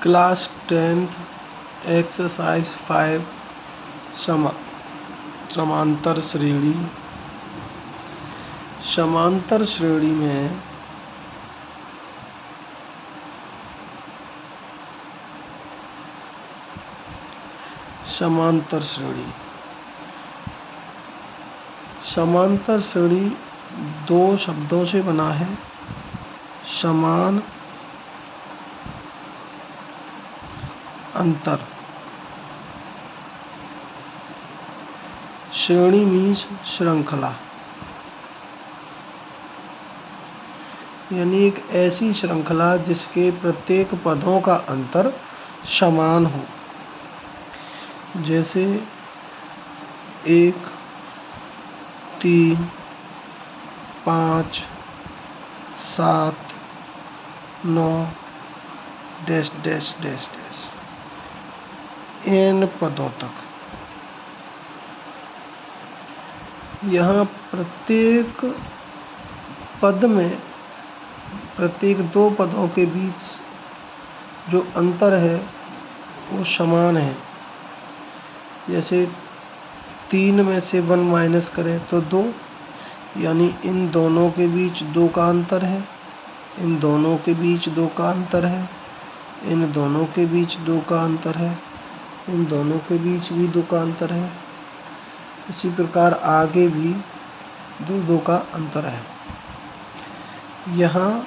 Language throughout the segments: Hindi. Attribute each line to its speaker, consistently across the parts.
Speaker 1: क्लास 10th एक्सरसाइज 5 समांतर श्रेणी। समांतर श्रेणी में समांतर श्रेणी दो शब्दों से बना है। समान अंतर। श्रेणी मीन्स श्रृंखला, यानी एक ऐसी श्रृंखला जिसके प्रत्येक पदों का अंतर समान हो। जैसे 1, 3, 5, 7, 9 dash dash dash dash n पदों तक। यहाँ प्रत्येक पद में, प्रत्येक दो पदों के बीच जो अंतर है वो समान है। जैसे 3 में से 1 माइनस करें तो 2, यानी इन दोनों के बीच 2 का अंतर है, इन दोनों के बीच 2 का अंतर है, इन दोनों के बीच 2 का अंतर है, इन दोनों के बीच भी 2 का अंतर है। इसी प्रकार आगे भी 2 का अंतर है। यहाँ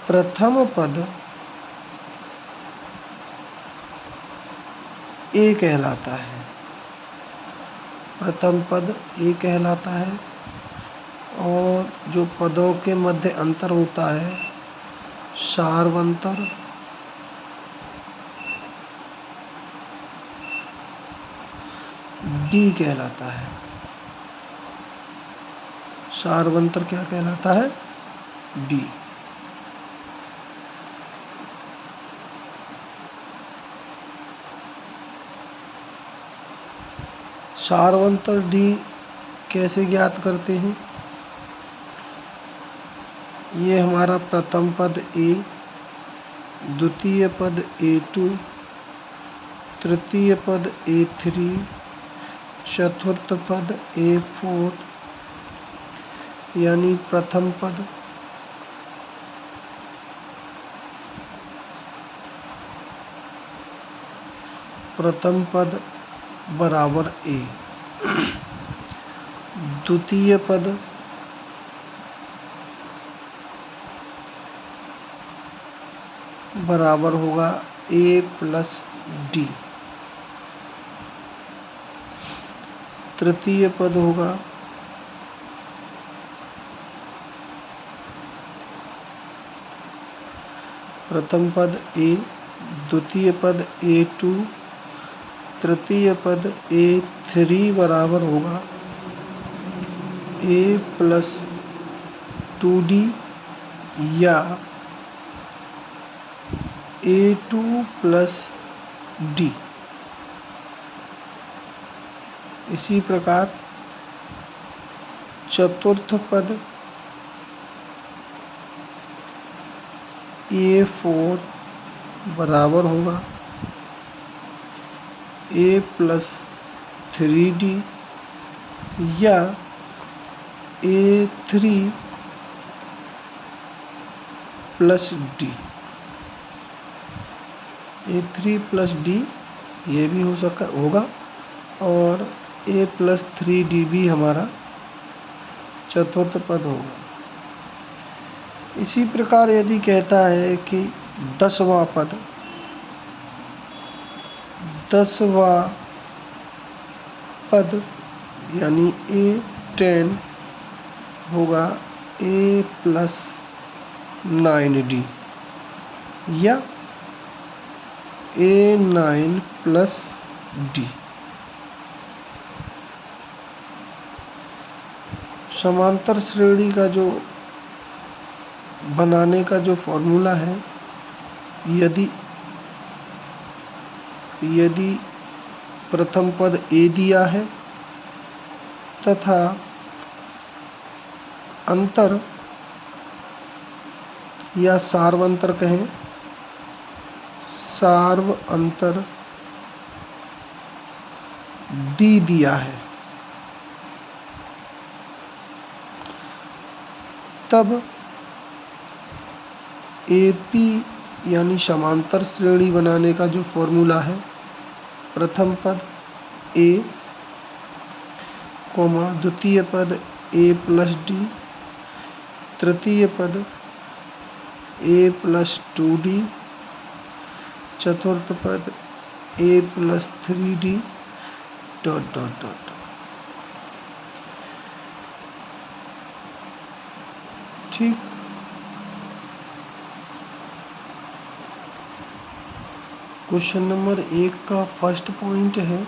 Speaker 1: प्रथम पद ए कहलाता है, प्रथम पद ए कहलाता है। और जो पदों के मध्य अंतर होता है सार्वंतर, डी कहलाता है। सार्वंतर क्या कहलाता है? डी। सार्वंतर डी कैसे ज्ञात करते हैं? ये हमारा प्रथम पद ए, द्वितीय पद A2, तृतीय पद A3, चतुर्थ पद A4, यानी प्रथम पद बराबर ए, द्वितीय पद बराबर होगा A प्लस डी, तृतीय पद होगा प्रथम पद A, द्वितीय पद A2, तृतीय पद A3 बराबर होगा A प्लस 2D या A2 प्लस D। इसी प्रकार चतुर्थ पद A4 बराबर होगा A प्लस 3D या A3 plus D। A3 plus D ये भी होगा और A प्लस 3D भी हमारा चतुर्थ पद होगा। इसी प्रकार यदि कहता है कि 10वां पद, 10वां पद यानी A10 होगा A प्लस 9D या A9 प्लस D। समांतर श्रेणी का जो बनाने का जो फॉर्मूला है, यदि प्रथम पद ए दिया है तथा अंतर या सार्व अंतर कहें, सार्व अंतर D दिया है, तब AP यानी समांतर श्रेणी बनाने का जो फॉर्मूला है, प्रथम पद A, द्वितीय पद A प्लस D, तृतीय पद A प्लस 2D, चतुर्थ पद A plus 3D dot dot dot. ठीक, क्वेश्चन नंबर 1 का फर्स्ट पॉइंट है,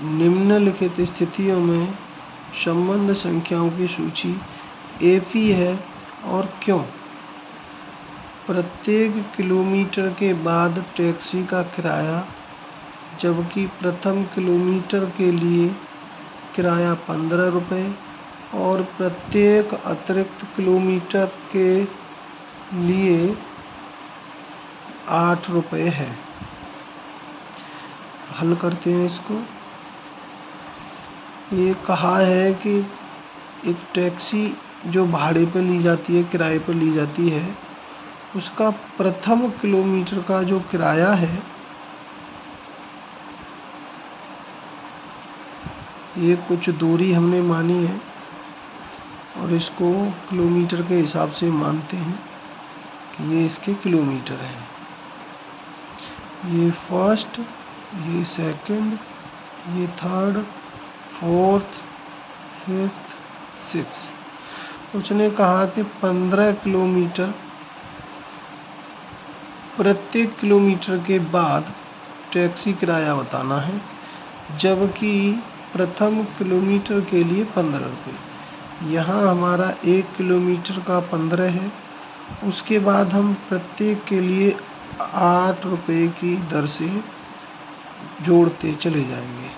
Speaker 1: निम्नलिखित स्थितियों में संबंध संख्याओं की सूची AP है और क्यों। प्रत्येक किलोमीटर के बाद टैक्सी का किराया, जबकि प्रथम किलोमीटर के लिए किराया 15 रुपये और प्रत्येक अतिरिक्त किलोमीटर के लिए 8 रुपये है। हल करते हैं इसको। ये कहा है कि एक टैक्सी जो भाड़े पर ली जाती है, किराए पर ली जाती है, उसका प्रथम किलोमीटर का जो किराया है, ये कुछ दूरी हमने मानी है और इसको किलोमीटर के हिसाब से मानते हैं कि ये इसके किलोमीटर हैं। ये फर्स्ट, ये सेकंड, ये थर्ड, फोर्थ, फिफ्थ, सिक्स। उसने कहा कि 15 किलोमीटर, प्रत्येक किलोमीटर के बाद टैक्सी किराया बताना है, जबकि प्रथम किलोमीटर के लिए 15 रुपये। यहाँ हमारा 1 किलोमीटर का 15 है, उसके बाद हम प्रत्येक के लिए 8 रुपये की दर से जोड़ते चले जाएंगे।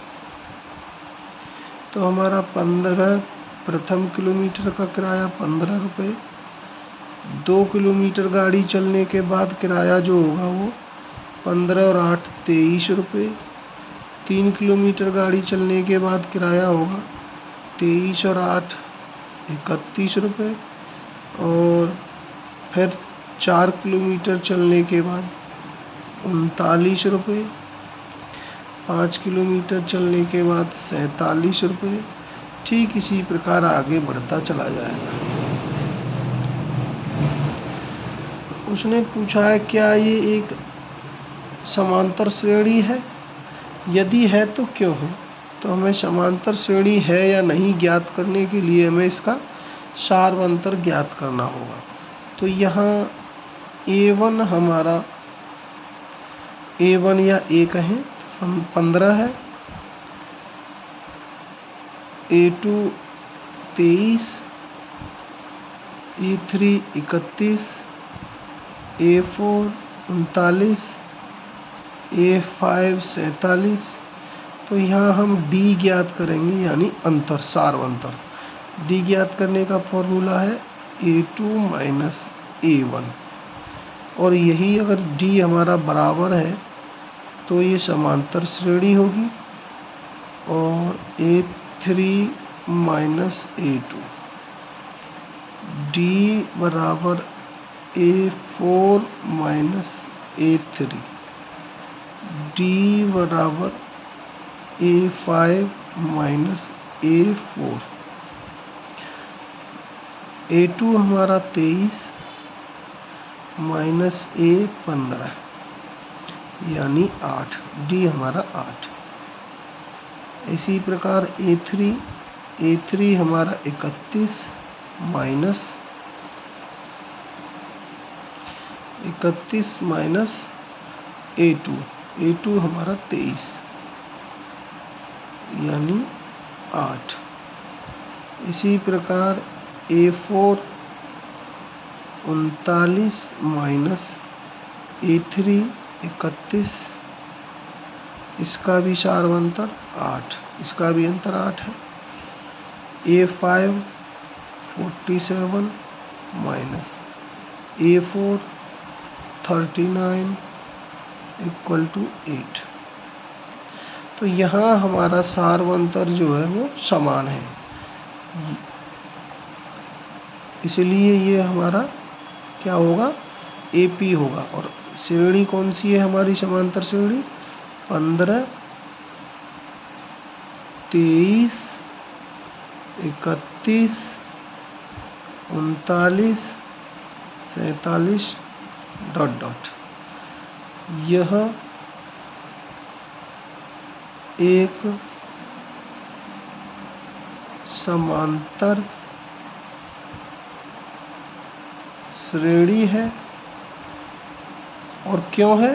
Speaker 1: तो हमारा 15, प्रथम किलोमीटर का किराया 15 रुपये, 2 किलोमीटर गाड़ी चलने के बाद किराया जो होगा वो 15 और 8 23 रुपये, 3 किलोमीटर गाड़ी चलने के बाद किराया होगा 23 और 8 31 रुपये, और फिर 4 किलोमीटर चलने के बाद 39 रुपये, 5 किलोमीटर चलने के बाद 47 रुपये। ठीक इसी प्रकार आगे बढ़ता चला जाएगा। उसने पूछा है क्या ये एक समांतर श्रेणी है, यदि है तो क्यों है। तो हमें समांतर श्रेणी है या नहीं ज्ञात करने के लिए हमें इसका सार्व अंतर ज्ञात करना होगा। तो यहाँ A1 हमारा, A1 या A कहें 15 है, A2 23, A3 31, A4 39, A5 47। तो यहाँ हम D ज्ञात करेंगे, यानी अंतर, सार्व अंतर। D ज्ञात करने का फॉर्मूला है A2 माइनस A1, और यही अगर D हमारा बराबर है तो ये समांतर श्रेणी होगी, और A3 माइनस A2, D बराबर A4 माइनस A3, D बराबर A5 माइनस A4, A2 हमारा 23 माइनस A15 यानी 8, D हमारा 8। इसी प्रकार A3 हमारा 31 माइनस A2 हमारा 23 यानी 8। इसी प्रकार A4 39 माइनस A3 31, इसका भी सार्व अंतर 8, इसका भी अंतर 8 है। A5 47 minus A4 39 equal to 8। तो यहाँ हमारा सार्वंतर जो है वो समान है, इसलिए ये हमारा क्या होगा, AP होगा। और श्रेणी कौन सी है हमारी समांतर श्रेणी, 15 23 31 39 47 ... यह एक समांतर श्रेणी है। और क्यों है,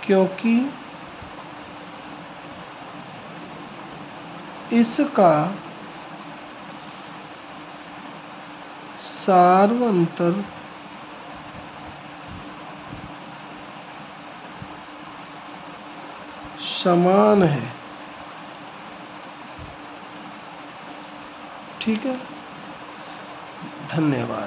Speaker 1: क्योंकि इसका सार्वंतर समान है। ठीक है, धन्यवाद।